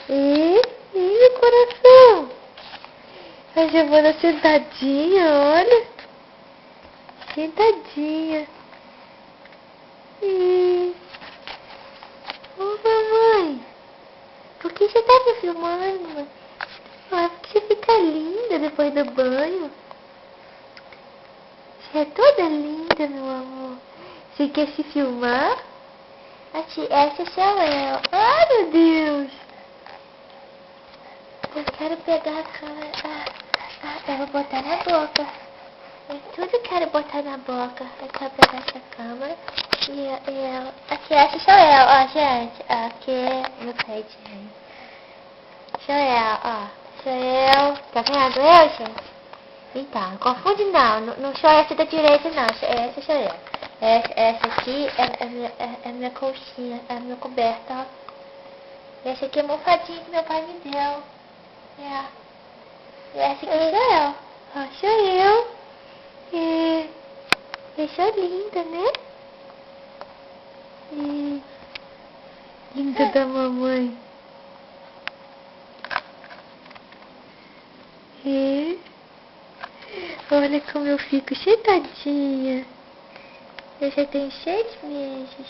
Meu coração. A Giovana sentadinha, olha. Sentadinha. Ô, mamãe. Por que você tá me filmando? Ah, porque você fica linda depois do banho. Você é toda linda, meu amor. Você quer se filmar? Essa sou eu. Ai, meu Deus. Eu quero pegar a câmera. Eu vou botar na boca. Eu tudo quero botar na boca. Eu quero pegar essa câmera. Aqui, essa sou eu, ó, gente. Aqui é meu peidinho. Sou eu, ó. Sou eu. Tá vendo eu, gente? Então, não confunde não. Não sou essa da direita, não. Essa sou eu. Essa aqui é minha colchinha, é a minha coberta, ó. Essa aqui é a almofadinha que meu pai me deu. E essa aqui sou eu. Ó, sou eu. Eu sou linda, né? Linda da mamãe. Olha como eu fico sentadinha. Eu já tenho 6 meses.